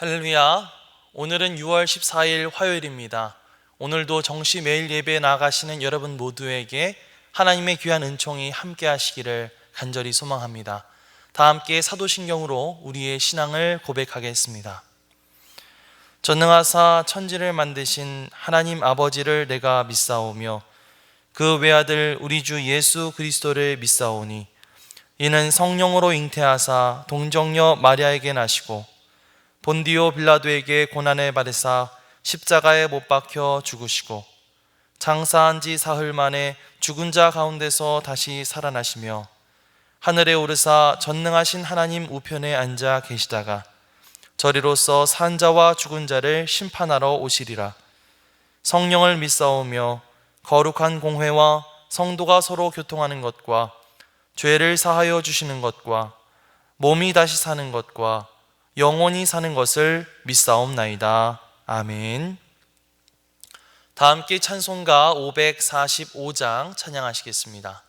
할렐루야. 오늘은 6월 14일 화요일입니다. 오늘도 정시 매일 예배에 나가시는 여러분 모두에게 하나님의 귀한 은총이 함께 하시기를 간절히 소망합니다. 다 함께 사도신경으로 우리의 신앙을 고백하겠습니다. 전능하사 천지를 만드신 하나님 아버지를 내가 믿사오며 그 외아들 우리 주 예수 그리스도를 믿사오니 이는 성령으로 잉태하사 동정녀 마리아에게 나시고 본디오 빌라도에게 고난을 받으사 십자가에 못 박혀 죽으시고 장사한 지 사흘 만에 죽은 자 가운데서 다시 살아나시며 하늘에 오르사 전능하신 하나님 우편에 앉아 계시다가 저리로서 산 자와 죽은 자를 심판하러 오시리라. 성령을 믿사오며 거룩한 공회와 성도가 서로 교통하는 것과 죄를 사하여 주시는 것과 몸이 다시 사는 것과 영원히 사는 것을 믿사옵나이다. 아멘. 다 함께 찬송가 545장 찬양하시겠습니다.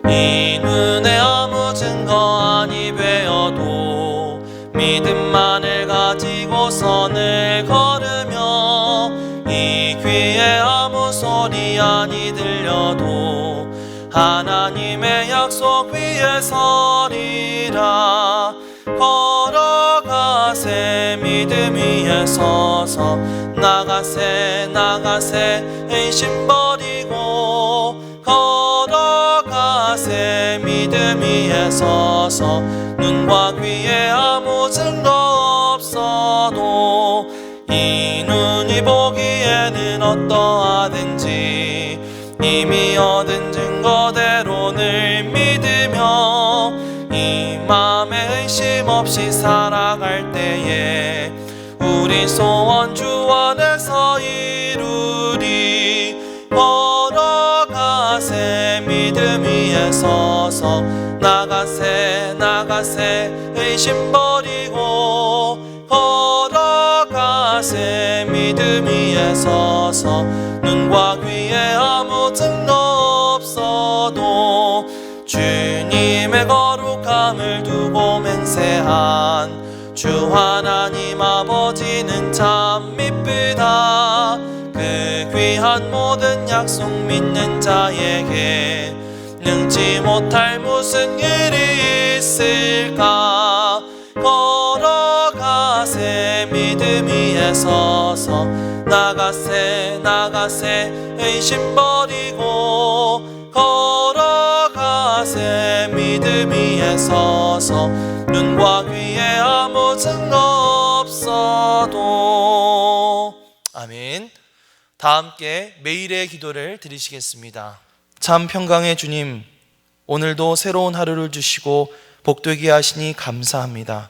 이 눈에 아무 증거 아니 되어도 믿음만을 가지고 선을 걸으며 이 귀에 아무 소리 아니 들려도 하나님의 약속 위에 서리라. 걸어가세 믿음 위에 서서 나가세 의심 버리고 걸어가세 믿음 위에 서서 눈과 귀에 아무 증거 없어도 이 눈이 보기에는 어떠하든지 이미 얻은 증거대로 늘 믿으며 이 맘에 의심 없이 살아갈 때에 우리 소원 주 안에서 이루리. 걸어가세 믿음 위에 서서 나가세 의심 버리고 걸어가세 믿음 위에 서서 눈과 귀에 아무 증거 없어도 주님의 거룩함을 두고 맹세한 주 하나님 아버지는 참 미쁘다. 그 귀한 모든 약속 믿는 자에게 능지 못할 무슨 일이 있을까. 걸어가세 믿음 위에 서서 나가세 의심 버리고 걸어가세 믿음 위에 서서 눈과 귀에 아무 증거 없어도. 아멘. 다 함께 매일의 기도를 드리시겠습니다. 참 평강의 주님, 오늘도 새로운 하루를 주시고 복되게 하시니 감사합니다.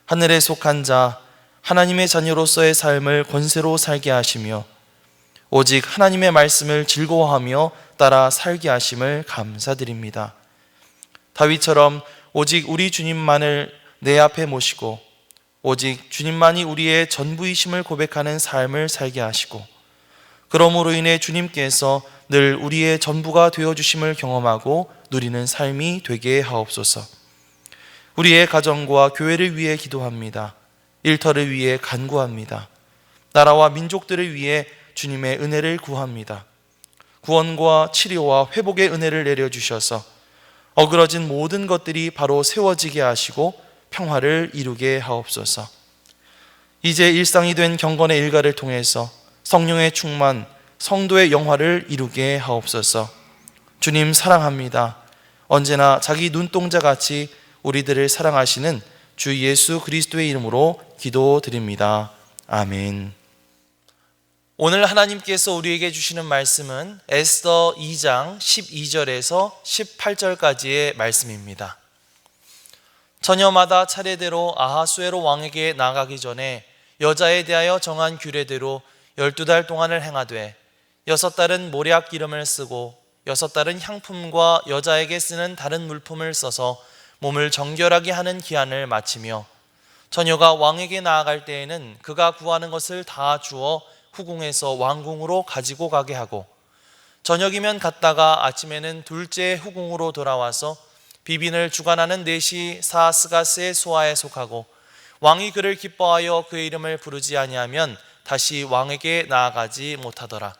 하늘에 속한 자 하나님의 자녀로서의 삶을 권세로 살게 하시며 오직 하나님의 말씀을 즐거워하며 따라 살게 하심을 감사드립니다. 다윗처럼 오직 우리 주님만을 내 앞에 모시고 오직 주님만이 우리의 전부이심을 고백하는 삶을 살게 하시고 그러므로 인해 주님께서 늘 우리의 전부가 되어주심을 경험하고 누리는 삶이 되게 하옵소서. 우리의 가정과 교회를 위해 기도합니다. 일터를 위해 간구합니다. 나라와 민족들을 위해 주님의 은혜를 구합니다. 구원과 치료와 회복의 은혜를 내려주셔서 어그러진 모든 것들이 바로 세워지게 하시고 평화를 이루게 하옵소서. 이제 일상이 된 경건의 일가를 통해서 성령의 충만, 성도의 영화를 이루게 하옵소서. 주님 사랑합니다. 언제나 자기 눈동자같이 우리들을 사랑하시는 주 예수 그리스도의 이름으로 기도드립니다. 아멘. 오늘 하나님께서 우리에게 주시는 말씀은 에스더 2장 12절에서 18절까지의 말씀입니다. 처녀마다 차례대로 아하수에로 왕에게 나가기 전에 여자에 대하여 정한 규례대로 12달 동안을 행하되 6달은 모략 기름을 쓰고 6달은 향품과 여자에게 쓰는 다른 물품을 써서 몸을 정결하게 하는 기한을 마치며 처녀가 왕에게 나아갈 때에는 그가 구하는 것을 다 주어 후궁에서 왕궁으로 가지고 가게 하고 저녁이면 갔다가 아침에는 둘째 후궁으로 돌아와서 비빈을 주관하는 넷이 사스가스의 소아에 속하고 왕이 그를 기뻐하여 그의 이름을 부르지 아니하면 다시 왕에게 나아가지 못하더라.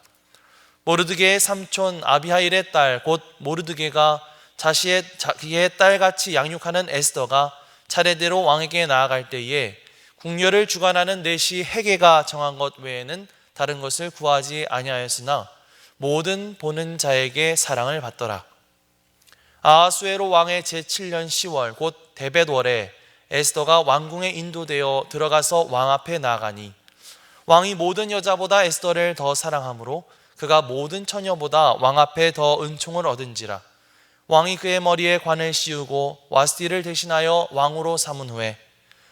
모르드게의 삼촌 아비하일의 딸 곧 모르드게가 자기의 딸같이 양육하는 에스더가 차례대로 왕에게 나아갈 때에 궁녀를 주관하는 넷이 헤게가 정한 것 외에는 다른 것을 구하지 아니하였으나 모든 보는 자에게 사랑을 받더라. 아하수에로 왕의 제7년 10월 곧 데벳월에 에스더가 왕궁에 인도되어 들어가서 왕 앞에 나아가니 왕이 모든 여자보다 에스더를 더 사랑하므로 그가 모든 처녀보다 왕 앞에 더 은총을 얻은지라. 왕이 그의 머리에 관을 씌우고 와스티를 대신하여 왕으로 삼은 후에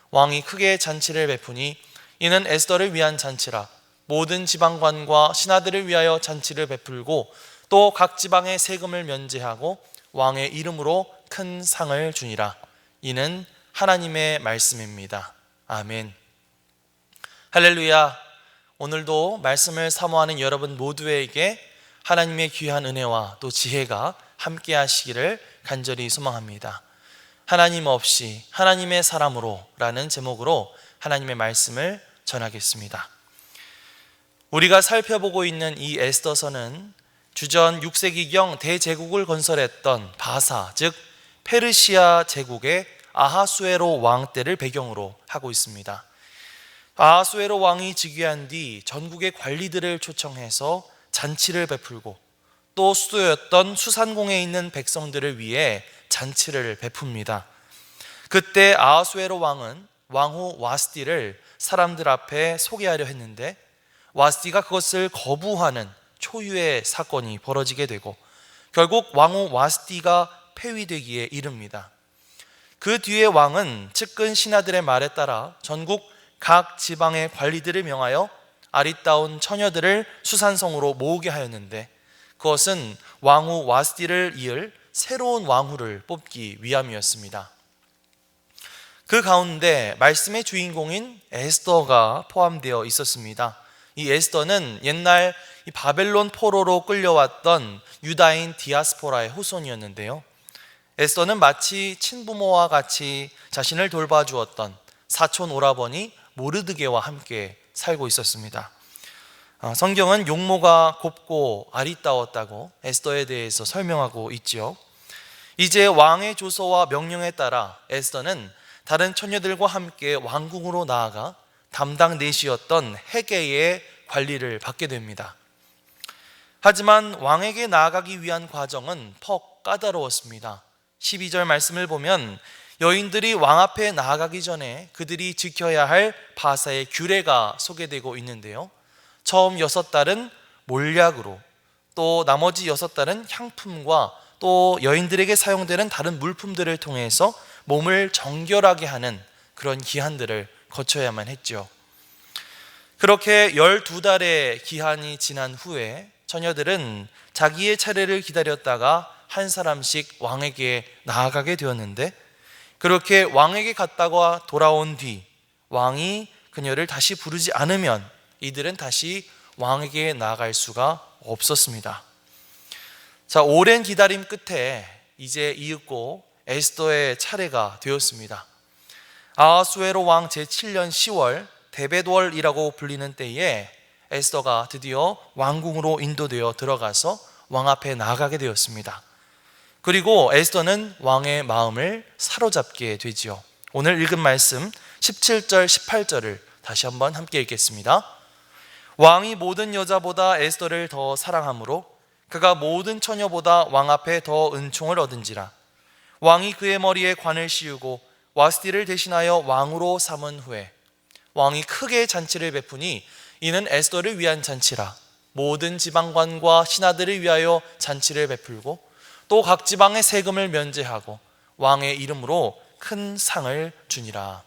왕이 크게 잔치를 베푸니 이는 에스더를 위한 잔치라. 모든 지방관과 신하들을 위하여 잔치를 베풀고 또 각 지방의 세금을 면제하고 왕의 이름으로 큰 상을 주니라. 이는 하나님의 말씀입니다. 아멘. 할렐루야. 오늘도 말씀을 사모하는 여러분 모두에게 하나님의 귀한 은혜와 또 지혜가 함께 하시기를 간절히 소망합니다. 하나님 없이 하나님의 사람으로 라는 제목으로 하나님의 말씀을 전하겠습니다. 우리가 살펴보고 있는 이 에스더서는 주전 6세기경 대제국을 건설했던 바사, 즉 페르시아 제국의 아하수에로 왕 때를 배경으로 하고 있습니다. 아하수에로 왕이 즉위한 뒤 전국의 관리들을 초청해서 잔치를 베풀고 또 수도였던 수산공에 있는 백성들을 위해 잔치를 베풉니다. 그때 아하수에로 왕은 왕후 와스티를 사람들 앞에 소개하려 했는데 와스티가 그것을 거부하는 초유의 사건이 벌어지게 되고 결국 왕후 와스티가 폐위되기에 이릅니다. 그 뒤에 왕은 측근 신하들의 말에 따라 전국 각 지방의 관리들을 명하여 아리따운 처녀들을 수산성으로 모으게 하였는데 그것은 왕후 와스티를 이을 새로운 왕후를 뽑기 위함이었습니다. 그 가운데 말씀의 주인공인 에스더가 포함되어 있었습니다. 이 에스더는 옛날 바벨론 포로로 끌려왔던 유다인 디아스포라의 후손이었는데요. 에스더는 마치 친부모와 같이 자신을 돌봐주었던 사촌 오라버니 모르드게와 함께 살고 있었습니다. 성경은 용모가 곱고 아리따웠다고 에스더에 대해서 설명하고 있지요. 이제 왕의 조서와 명령에 따라 에스더는 다른 처녀들과 함께 왕궁으로 나아가 담당 넷이었던 헤게의 관리를 받게 됩니다. 하지만 왕에게 나아가기 위한 과정은 퍽 까다로웠습니다. 12절 말씀을 보면 여인들이 왕 앞에 나아가기 전에 그들이 지켜야 할 바사의 규례가 소개되고 있는데요. 처음 6달은 몰약으로, 또 나머지 6달은 향품과 또 여인들에게 사용되는 다른 물품들을 통해서 몸을 정결하게 하는 그런 기한들을 거쳐야만 했죠. 그렇게 12달의 기한이 지난 후에 처녀들은 자기의 차례를 기다렸다가 한 사람씩 왕에게 나아가게 되었는데 그렇게 왕에게 갔다가 돌아온 뒤 왕이 그녀를 다시 부르지 않으면 이들은 다시 왕에게 나아갈 수가 없었습니다. 자, 오랜 기다림 끝에 이제 이윽고 에스더의 차례가 되었습니다. 아하수에로 왕 제7년 10월 데벳월이라고 불리는 때에 에스더가 드디어 왕궁으로 인도되어 들어가서 왕 앞에 나아가게 되었습니다. 그리고 에스더는 왕의 마음을 사로잡게 되지요. 오늘 읽은 말씀 17절 18절을 다시 한번 함께 읽겠습니다. 왕이 모든 여자보다 에스더를 더 사랑하므로 그가 모든 처녀보다 왕 앞에 더 은총을 얻은지라. 왕이 그의 머리에 관을 씌우고 와스티를 대신하여 왕으로 삼은 후에 왕이 크게 잔치를 베푸니 이는 에스더를 위한 잔치라. 모든 지방관과 신하들을 위하여 잔치를 베풀고 또 각 지방의 세금을 면제하고 왕의 이름으로 큰 상을 주니라.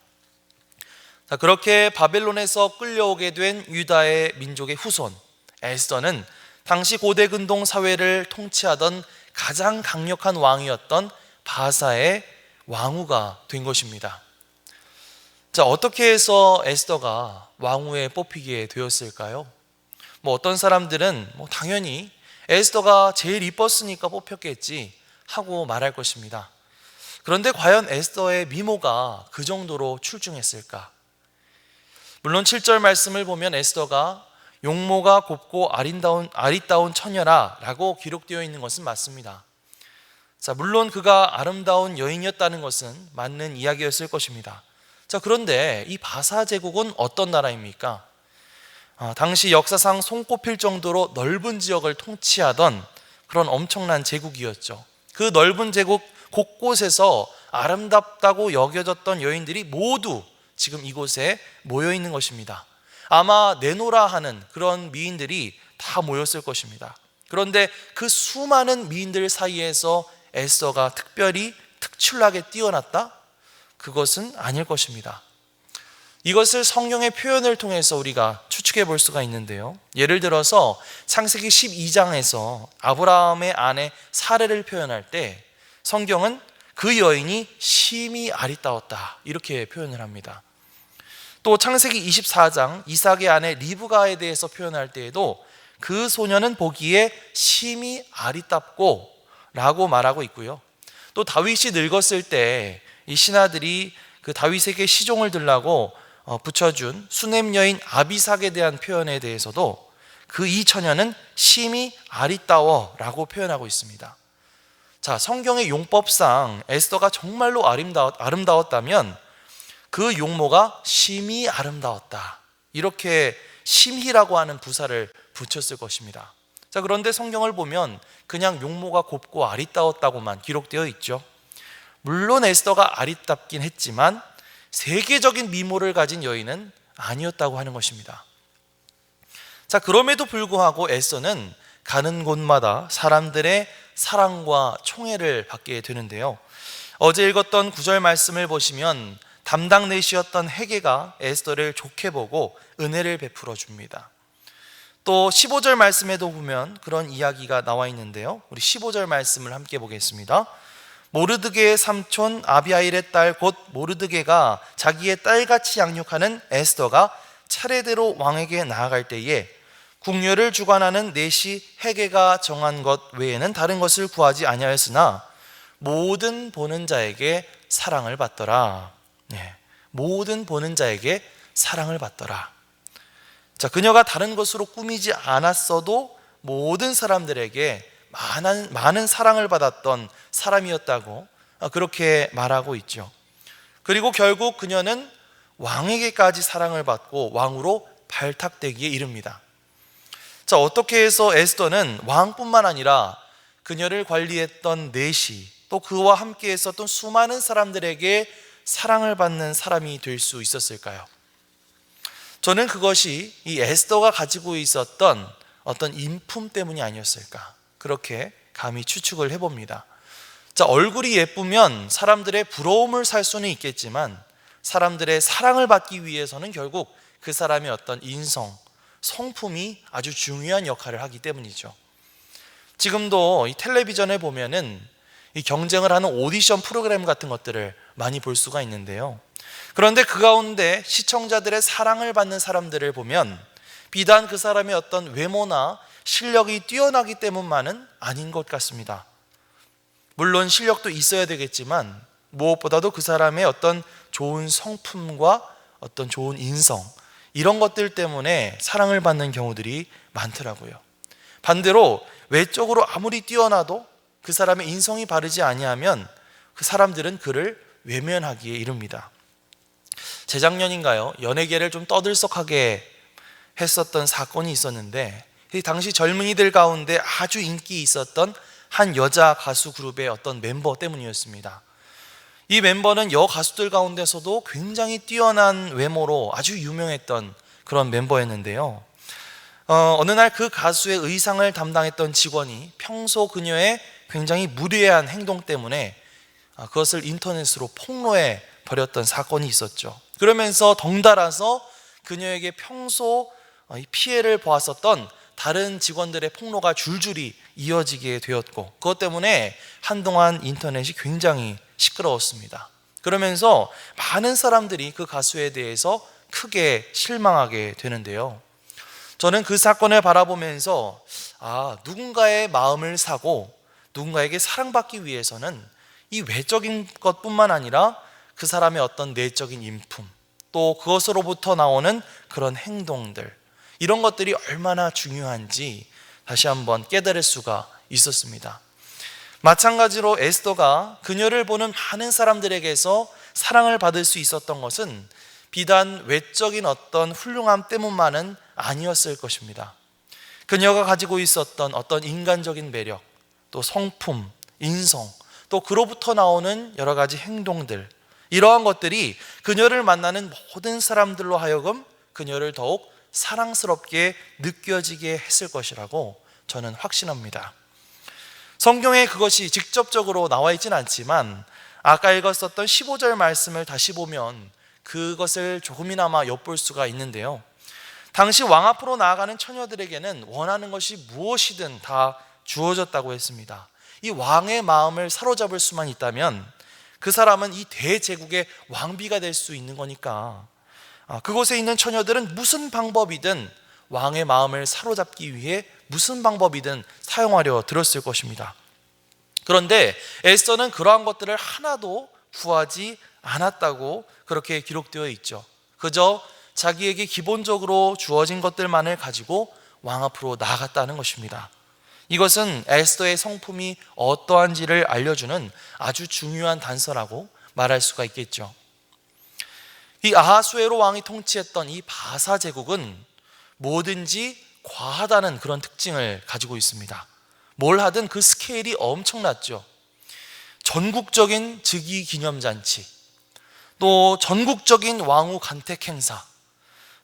자, 그렇게 바벨론에서 끌려오게 된 유다의 민족의 후손 에스더는 당시 고대 근동 사회를 통치하던 가장 강력한 왕이었던 바사의 왕후가 된 것입니다. 자, 어떻게 해서 에스더가 왕후에 뽑히게 되었을까요? 어떤 사람들은 당연히 에스더가 제일 이뻤으니까 뽑혔겠지 하고 말할 것입니다. 그런데 과연 에스더의 미모가 그 정도로 출중했을까? 물론 7절 말씀을 보면 에스더가 용모가 곱고 아리따운 처녀라 라고 기록되어 있는 것은 맞습니다. 자, 물론 그가 아름다운 여인이었다는 것은 맞는 이야기였을 것입니다. 자, 그런데 이 바사 제국은 어떤 나라입니까? 당시 역사상 손꼽힐 정도로 넓은 지역을 통치하던 그런 엄청난 제국이었죠. 그 넓은 제국 곳곳에서 아름답다고 여겨졌던 여인들이 모두 지금 이곳에 모여 있는 것입니다. 아마 내노라 하는 그런 미인들이 다 모였을 것입니다. 그런데 그 수많은 미인들 사이에서 에스더가 특별히 특출나게 뛰어났다? 그것은 아닐 것입니다. 이것을 성경의 표현을 통해서 우리가 추측해 볼 수가 있는데요. 예를 들어서 창세기 12장에서 아브라함의 아내 사레를 표현할 때 성경은 그 여인이 심히 아리따웠다 이렇게 표현을 합니다. 또 창세기 24장 이삭의 아내 리브가에 대해서 표현할 때에도 그 소녀는 보기에 심히 아리따고 라고 말하고 있고요. 또 다윗이 늙었을 때 이 신하들이 그 다윗에게 시종을 들라고 붙여준 수냄 여인 아비삭에 대한 표현에 대해서도 그 이 처녀는 심히 아리따워 라고 표현하고 있습니다. 자, 성경의 용법상 에스더가 정말로 아름다웠다면 그 용모가 심히 아름다웠다 이렇게 심히라고 하는 부사를 붙였을 것입니다. 자, 그런데 성경을 보면 그냥 용모가 곱고 아리따웠다고만 기록되어 있죠. 물론 에스더가 아리따긴 했지만 세계적인 미모를 가진 여인은 아니었다고 하는 것입니다. 자, 그럼에도 불구하고 에스더는 가는 곳마다 사람들의 사랑과 총애를 받게 되는데요. 어제 읽었던 9절 말씀을 보시면 담당 내시였던 헤게가 에스더를 좋게 보고 은혜를 베풀어 줍니다. 또 15절 말씀에도 보면 그런 이야기가 나와 있는데요. 우리 15절 말씀을 함께 보겠습니다. 모르드게의 삼촌 아비하일의 딸 곧 모르드게가 자기의 딸같이 양육하는 에스더가 차례대로 왕에게 나아갈 때에 궁녀를 주관하는 내시 헤게가 정한 것 외에는 다른 것을 구하지 아니하였으나 모든 보는 자에게 사랑을 받더라. 모든 보는 자에게 사랑을 받더라. 자, 그녀가 다른 것으로 꾸미지 않았어도 모든 사람들에게 많은 사랑을 받았던 사람이었다고 그렇게 말하고 있죠. 그리고 결국 그녀는 왕에게까지 사랑을 받고 왕으로 발탁되기에 이릅니다. 자, 어떻게 해서 에스더는 왕뿐만 아니라 그녀를 관리했던 내시 또 그와 함께 했었던 수많은 사람들에게 사랑을 받는 사람이 될 수 있었을까요? 저는 그것이 이 에스더가 가지고 있었던 어떤 인품 때문이 아니었을까 그렇게 감히 추측을 해봅니다. 자, 얼굴이 예쁘면 사람들의 부러움을 살 수는 있겠지만 사람들의 사랑을 받기 위해서는 결국 그 사람의 어떤 인성, 성품이 아주 중요한 역할을 하기 때문이죠. 지금도 이 텔레비전에 보면은 이 경쟁을 하는 오디션 프로그램 같은 것들을 많이 볼 수가 있는데요. 그런데 그 가운데 시청자들의 사랑을 받는 사람들을 보면 비단 그 사람의 어떤 외모나 실력이 뛰어나기 때문만은 아닌 것 같습니다. 물론 실력도 있어야 되겠지만 무엇보다도 그 사람의 어떤 좋은 성품과 어떤 좋은 인성 이런 것들 때문에 사랑을 받는 경우들이 많더라고요. 반대로 외적으로 아무리 뛰어나도 그 사람의 인성이 바르지 아니하면 그 사람들은 그를 외면하기에 이릅니다. 재작년인가요? 연예계를 좀 떠들썩하게 했었던 사건이 있었는데 당시 젊은이들 가운데 아주 인기 있었던 한 여자 가수 그룹의 어떤 멤버 때문이었습니다. 이 멤버는 여가수들 가운데서도 굉장히 뛰어난 외모로 아주 유명했던 그런 멤버였는데요. 어느 날 그 가수의 의상을 담당했던 직원이 평소 그녀의 굉장히 무례한 행동 때문에 그것을 인터넷으로 폭로해 버렸던 사건이 있었죠. 그러면서 덩달아서 그녀에게 평소 피해를 보았었던 다른 직원들의 폭로가 줄줄이 이어지게 되었고 그것 때문에 한동안 인터넷이 굉장히 시끄러웠습니다. 그러면서 많은 사람들이 그 가수에 대해서 크게 실망하게 되는데요. 저는 그 사건을 바라보면서 누군가의 마음을 사고 누군가에게 사랑받기 위해서는 이 외적인 것뿐만 아니라 그 사람의 어떤 내적인 인품, 또 그것으로부터 나오는 그런 행동들, 이런 것들이 얼마나 중요한지 다시 한번 깨달을 수가 있었습니다. 마찬가지로 에스더가 그녀를 보는 많은 사람들에게서 사랑을 받을 수 있었던 것은 비단 외적인 어떤 훌륭함 때문만은 아니었을 것입니다. 그녀가 가지고 있었던 어떤 인간적인 매력, 또 성품, 인성, 또 그로부터 나오는 여러 가지 행동들, 이러한 것들이 그녀를 만나는 모든 사람들로 하여금 그녀를 더욱 사랑스럽게 느껴지게 했을 것이라고 저는 확신합니다. 성경에 그것이 직접적으로 나와 있지는 않지만 아까 읽었었던 15절 말씀을 다시 보면 그것을 조금이나마 엿볼 수가 있는데요. 당시 왕 앞으로 나아가는 처녀들에게는 원하는 것이 무엇이든 다 주어졌다고 했습니다. 이 왕의 마음을 사로잡을 수만 있다면 그 사람은 이 대제국의 왕비가 될 수 있는 거니까 그곳에 있는 처녀들은 무슨 방법이든 왕의 마음을 사로잡기 위해 무슨 방법이든 사용하려 들었을 것입니다. 그런데 에스더는 그러한 것들을 하나도 구하지 않았다고 그렇게 기록되어 있죠. 그저 자기에게 기본적으로 주어진 것들만을 가지고 왕 앞으로 나아갔다는 것입니다. 이것은 에스더의 성품이 어떠한지를 알려주는 아주 중요한 단서라고 말할 수가 있겠죠. 이 아하수에로 왕이 통치했던 이 바사 제국은 뭐든지 과하다는 그런 특징을 가지고 있습니다. 뭘 하든 그 스케일이 엄청났죠. 전국적인 즉위 기념잔치, 또 전국적인 왕후 간택 행사,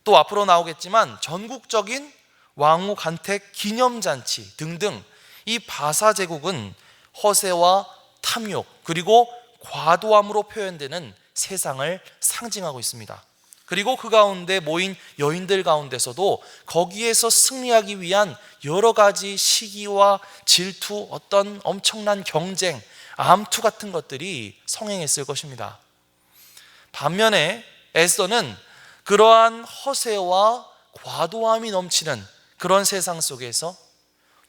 또 앞으로 나오겠지만 전국적인 왕후 간택 기념잔치 등등, 이 바사 제국은 허세와 탐욕 그리고 과도함으로 표현되는 세상을 상징하고 있습니다. 그리고 그 가운데 모인 여인들 가운데서도 거기에서 승리하기 위한 여러 가지 시기와 질투, 어떤 엄청난 경쟁, 암투 같은 것들이 성행했을 것입니다. 반면에 에스더는 그러한 허세와 과도함이 넘치는 그런 세상 속에서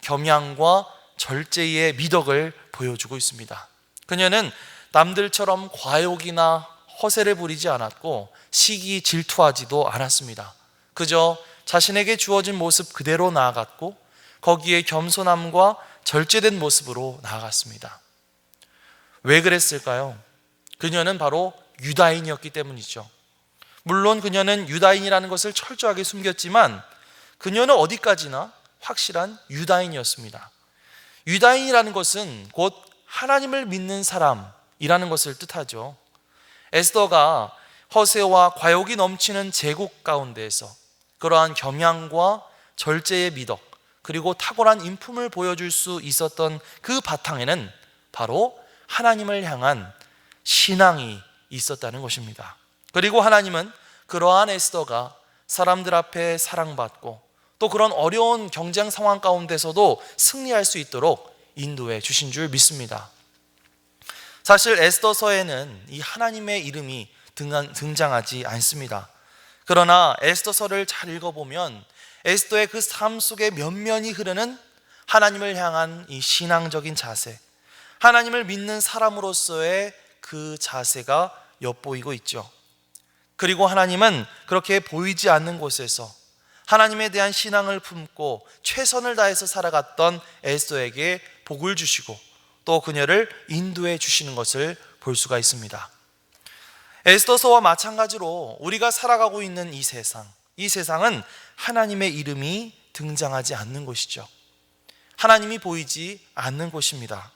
겸양과 절제의 미덕을 보여주고 있습니다. 그녀는 남들처럼 과욕이나 허세를 부리지 않았고 시기 질투하지도 않았습니다. 그저 자신에게 주어진 모습 그대로 나아갔고 거기에 겸손함과 절제된 모습으로 나아갔습니다. 왜 그랬을까요? 그녀는 바로 유다인이었기 때문이죠. 물론 그녀는 유다인이라는 것을 철저하게 숨겼지만 그녀는 어디까지나 확실한 유다인이었습니다. 유다인이라는 것은 곧 하나님을 믿는 사람이라는 것을 뜻하죠. 에스더가 허세와 과욕이 넘치는 제국 가운데에서 그러한 겸양과 절제의 미덕 그리고 탁월한 인품을 보여줄 수 있었던 그 바탕에는 바로 하나님을 향한 신앙이 있었다는 것입니다. 그리고 하나님은 그러한 에스더가 사람들 앞에 사랑받고 또 그런 어려운 경쟁 상황 가운데서도 승리할 수 있도록 인도해 주신 줄 믿습니다. 사실 에스더서에는 이 하나님의 이름이 등장하지 않습니다. 그러나 에스더서를 잘 읽어보면 에스더의 그 삶 속에 면면이 흐르는 하나님을 향한 이 신앙적인 자세, 하나님을 믿는 사람으로서의 그 자세가 엿보이고 있죠. 그리고 하나님은 그렇게 보이지 않는 곳에서 하나님에 대한 신앙을 품고 최선을 다해서 살아갔던 에스더에게 복을 주시고 또 그녀를 인도해 주시는 것을 볼 수가 있습니다. 에스더서와 마찬가지로 우리가 살아가고 있는 이 세상은 하나님의 이름이 등장하지 않는 곳이죠. 하나님이 보이지 않는 곳입니다.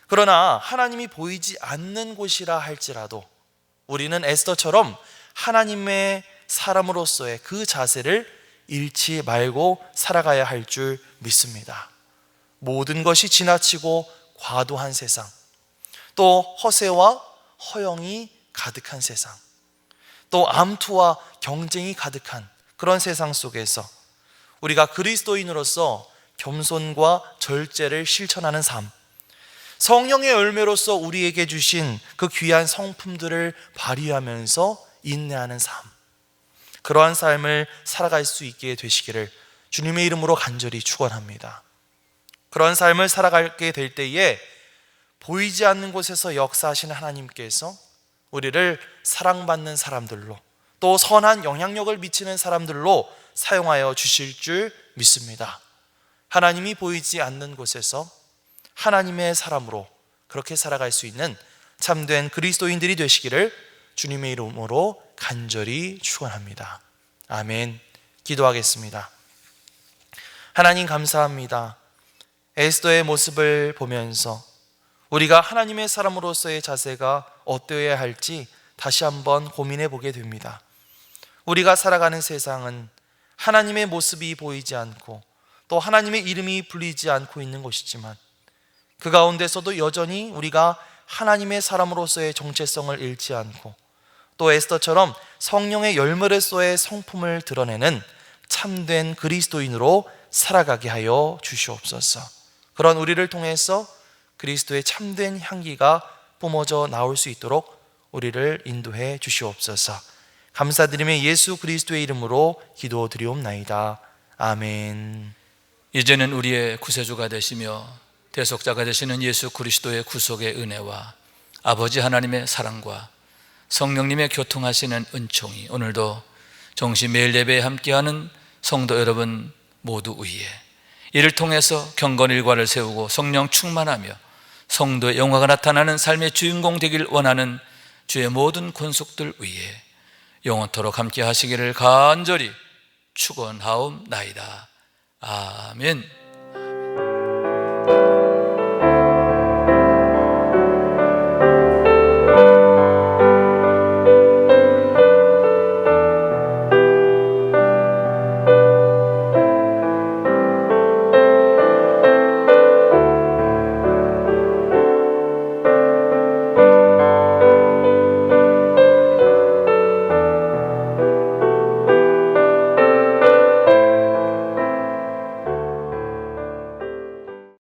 그러나 하나님이 보이지 않는 곳이라 할지라도 우리는 에스더처럼 하나님의 사람으로서의 그 자세를 잃지 말고 살아가야 할 줄 믿습니다. 모든 것이 지나치고 과도한 세상, 또 허세와 허영이 가득한 세상, 또 암투와 경쟁이 가득한 그런 세상 속에서 우리가 그리스도인으로서 겸손과 절제를 실천하는 삶, 성령의 열매로서 우리에게 주신 그 귀한 성품들을 발휘하면서 인내하는 삶, 그러한 삶을 살아갈 수 있게 되시기를 주님의 이름으로 간절히 축원합니다. 그런 삶을 살아가게 될 때에 보이지 않는 곳에서 역사하시는 하나님께서 우리를 사랑받는 사람들로, 또 선한 영향력을 미치는 사람들로 사용하여 주실 줄 믿습니다. 하나님이 보이지 않는 곳에서 하나님의 사람으로 그렇게 살아갈 수 있는 참된 그리스도인들이 되시기를 주님의 이름으로 간절히 축원합니다. 아멘. 기도하겠습니다. 하나님 감사합니다. 에스더의 모습을 보면서 우리가 하나님의 사람으로서의 자세가 어떠해야 할지 다시 한번 고민해 보게 됩니다. 우리가 살아가는 세상은 하나님의 모습이 보이지 않고 또 하나님의 이름이 불리지 않고 있는 곳이지만 그 가운데서도 여전히 우리가 하나님의 사람으로서의 정체성을 잃지 않고 또 에스더처럼 성령의 열매로서의 성품을 드러내는 참된 그리스도인으로 살아가게 하여 주시옵소서. 그런 우리를 통해서 그리스도의 참된 향기가 뿜어져 나올 수 있도록 우리를 인도해 주시옵소서. 감사드리며 예수 그리스도의 이름으로 기도드리옵나이다. 아멘. 이제는 우리의 구세주가 되시며 대속자가 되시는 예수 그리스도의 구속의 은혜와 아버지 하나님의 사랑과 성령님의 교통하시는 은총이 오늘도 정시 매일 예배에 함께하는 성도 여러분 모두 위에, 이를 통해서 경건 일과를 세우고 성령 충만하며 성도의 영화가 나타나는 삶의 주인공 되길 원하는 주의 모든 권속들 위에 영원토록 함께 하시기를 간절히 축원하옵나이다. 아멘.